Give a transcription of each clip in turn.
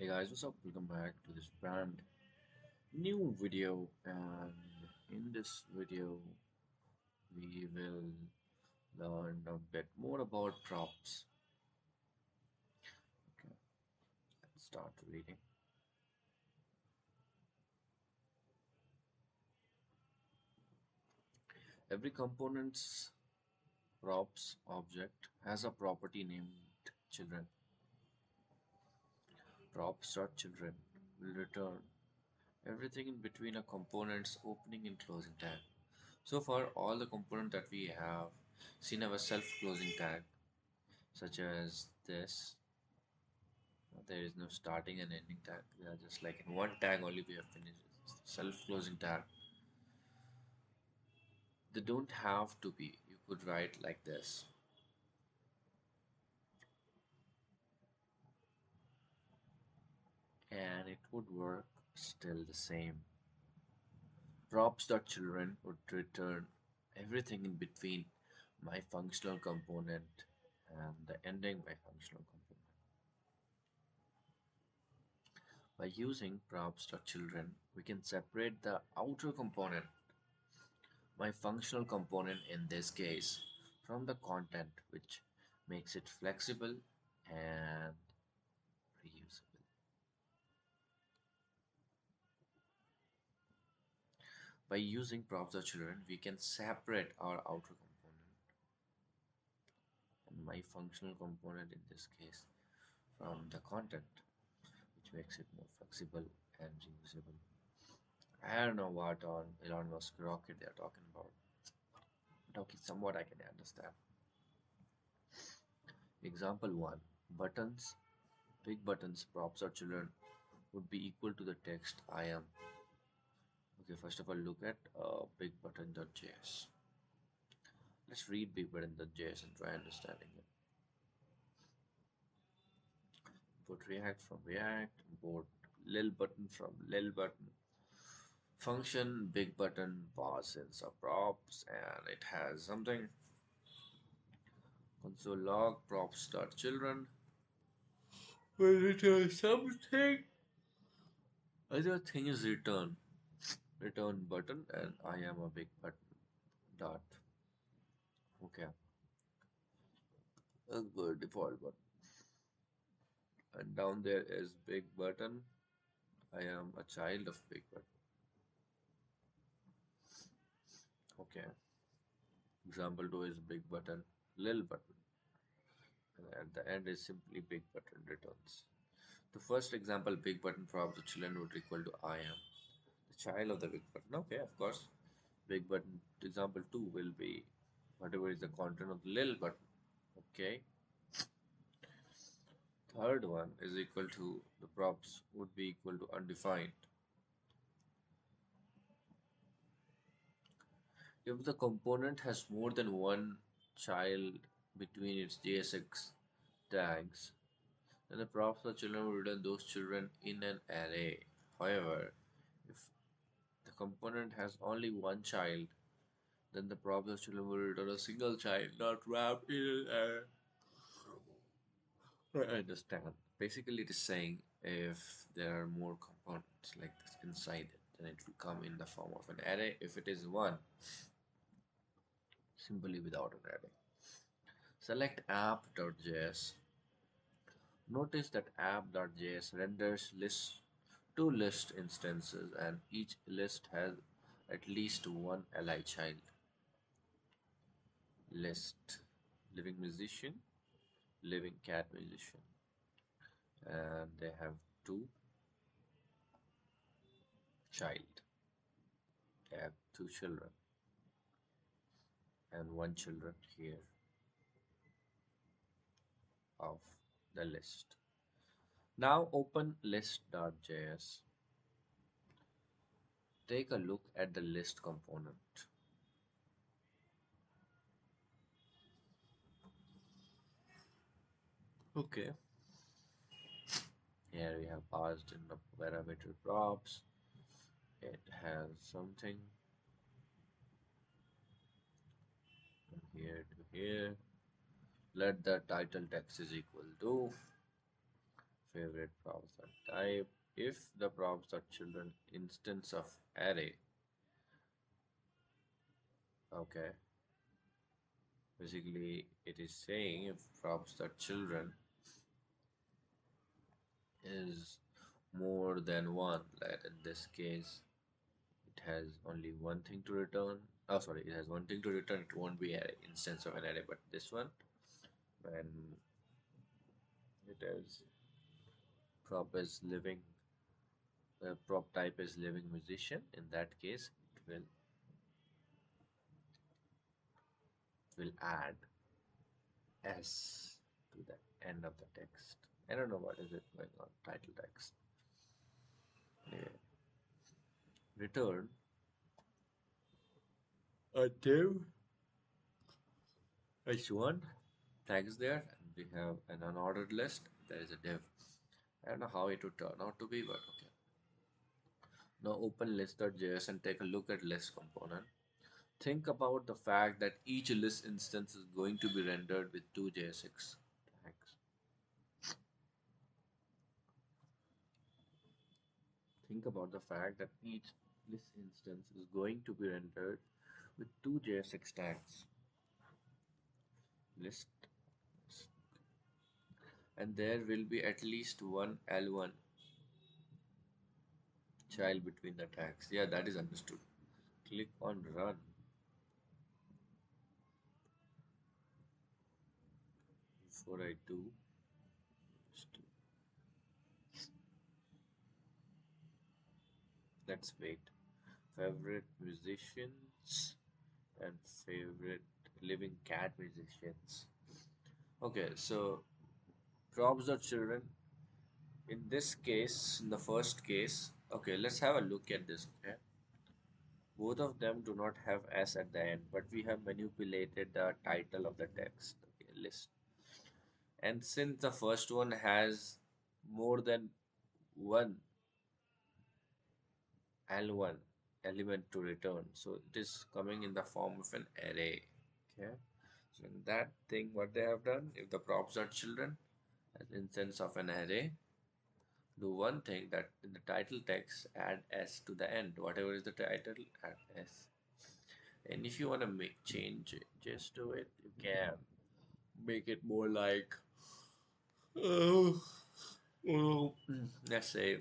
Hey guys, what's up? Welcome back to this brand new video, and in this video we will learn a bit more about props. Okay, let's start reading. Every component's props object has a property named children. Props.children will return everything in between a component's opening and closing tag. So far, all the component that we have seen have a self-closing tag, such as this. There is no starting and ending tag. They are just like in one tag only we have finished. Self-closing tag. They don't have to be. You could write like this. And it would work still the same. Props.children would return everything in between my functional component and the ending my functional component. By using props.children, we can separate the outer component, my functional component in this case, from the content, which makes it flexible and reusable. By using props.children, we can separate our outer component and my functional component in this case from the content, which makes it more flexible and reusable. I don't know what on Elon Musk rocket they're talking about. But okay, somewhat I can understand. Example 1. Buttons, big buttons, props or children would be equal to the text I am. Okay, first of all, look at big button.js. Let's read big button.js and try understanding it. Import React from React, import lil button from lil button. Function big button pass in some props, and it has something console log props.children will return something. Other thing is return button, and I am a big button dot. Okay, a good default button, and down there is big button. I am a child of big button. Okay, example 2 is big button, lil button, and at the end is simply big button returns. The first example, big button props the children would equal to I am the child of the big button. Okay, of course, big button example 2 will be whatever is the content of the lil button. Okay, third one is equal to the props would be equal to undefined. If the component has more than one child between its JSX tags, then the props for children will return those children in an array. However, if the component has only one child, then the props of children will return a single child, not wrapped in an array. I understand. Basically, it is saying if there are more components like this inside it, then it will come in the form of an array. If it is one, simply without an array. Select app.js. Notice that app.js renders two list instances, and each list has at least one li child. List living musician, living cat musician, and they have two child. They have two children and one children here of the list. Now open list.js. Take a look at the list component. Okay. Here we have passed in the parameter props. It has something from here to here. Let the title text is equal to favorite props are type. If the props are children instance of array, okay, basically it is saying if props are children is more than one, like in this case it has only one thing to return. Oh, sorry, it has one thing to return. It won't be an instance of an array, but this one, when it is prop is living, prop type is living musician, in that case, it will add s to the end of the text. I don't know what is it going on. Title text. Anyway, return a div h1 tags there, and we have an unordered list. There is a div. I don't know how it would turn out to be, but okay. Now open list.js and take a look at list component. Think about the fact that each list instance is going to be rendered with two JSX tags. Think about the fact that each list instance is going to be rendered with two JSX tags. List, and there will be at least one L1 child between the tags. Yeah, that is understood. Click on run. Before I do, just let's wait. Favorite musicians and favorite living cat musicians. Okay, so props are children. In this case, in the first case, okay, let's have a look at this. Okay, both of them do not have s at the end, but we have manipulated the title of the text. Okay, list. And since the first one has more than one L1 element to return, so it is coming in the form of an array. Okay, so in that thing, what they have done, if the props are children, as instance of an array, do one thing that in the title text add s to the end. Whatever is the title, add s. And if you want to make change just to it, you can make it more like uh, let's say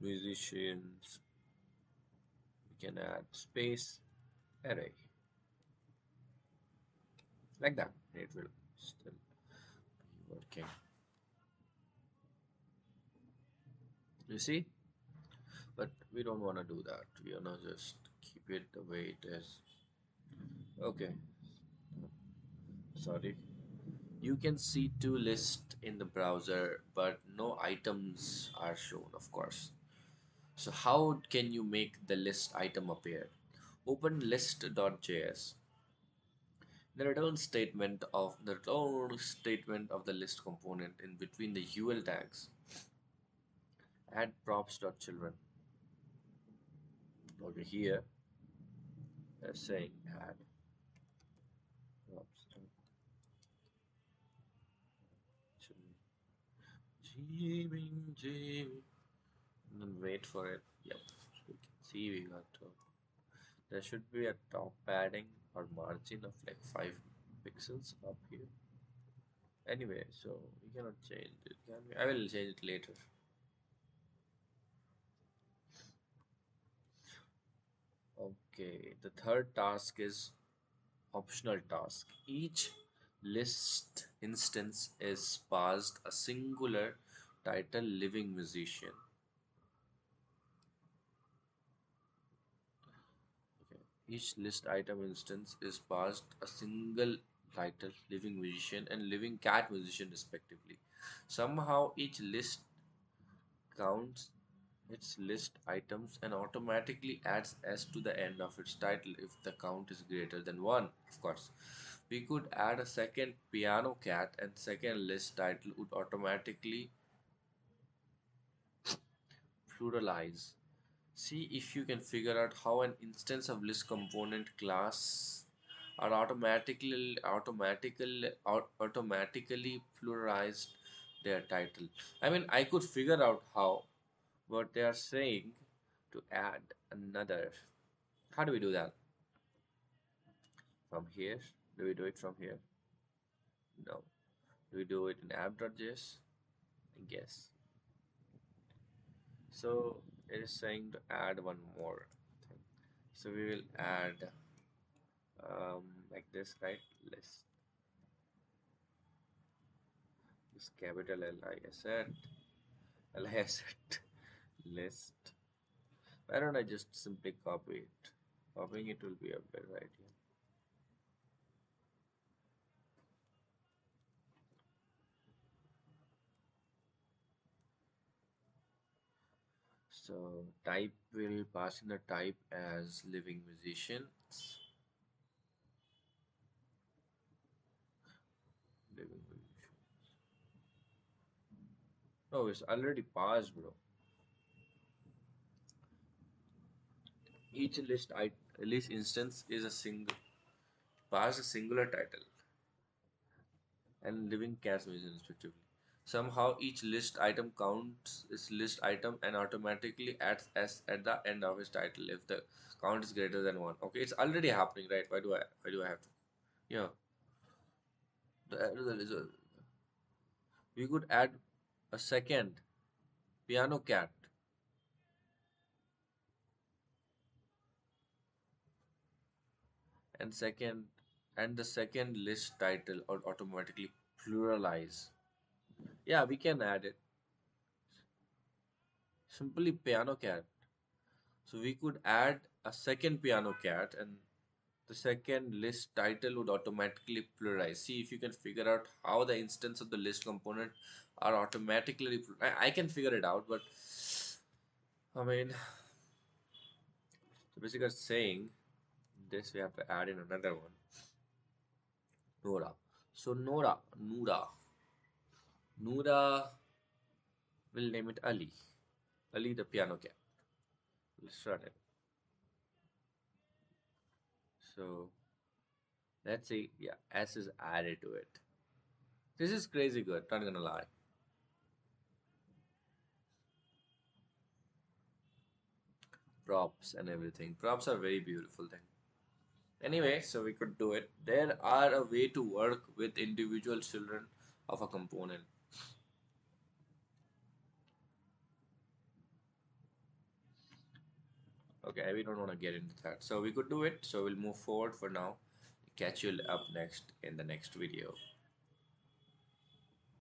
musicians. You can add space array like that. It will still be working. You see, but we don't want to do that. We want to just keep it the way it is. Okay, sorry. You can see two lists in the browser, but no items are shown, of course. So how can you make the list item appear? Open list.js. The return statement of the list component in between the UL tags. Add props.children. Over here, they're saying add props.children. Jamie. And then wait for it. Yep. So we can see we got there should be a top padding or margin of like 5 pixels up here. Anyway, so we cannot change it, can we? I will change it later. Okay, the third task is optional task. Each list instance is passed a singular title living musician. Okay. Each list item instance is passed a single title living musician and living cat musician respectively. Somehow each list counts its list items and automatically adds s to the end of its title if the count is greater than 1, of course. We could add a second piano cat and second list title would automatically pluralize. See if you can figure out how an instance of list component class are automatically pluralized their title. I mean, I could figure out how, but they are saying to add another. How do we do that? From here? Do we do it from here? No. Do we do it in app.js? I guess. So it is saying to add one more thing. So we will add like this, right? This capital L-I-S-T, list. Why don't I just simply copy it? Copying it will be a better idea. So type will pass in the type as living musicians. Living musician. Oh, it's already passed, bro. Each instance is a singular title and living cast musicians respectively. Somehow each list item counts its list item and automatically adds s at the end of its title if the count is greater than one. Okay, it's already happening, right? Why do I have to? Yeah, the result. We could add a second piano cat and second and the second list title or automatically pluralize. Yeah, we can add it. Simply piano cat. So we could add a second piano cat and the second list title would automatically pluralize. See if you can figure out how the instance of the list component are automatically. I can figure it out, but I mean, so basically saying this we have to add in another one. Nora. So Noora will name it Ali. Ali the piano cat. Let's run it. So let's see. Yeah, S is added to it. This is crazy good. Not gonna lie. Props and everything. Props are very beautiful thing. Anyway, so we could do it. There are a way to work with individual children of a component. Okay, we don't want to get into that. So we could do it. So we'll move forward for now. Catch you up next in the next video.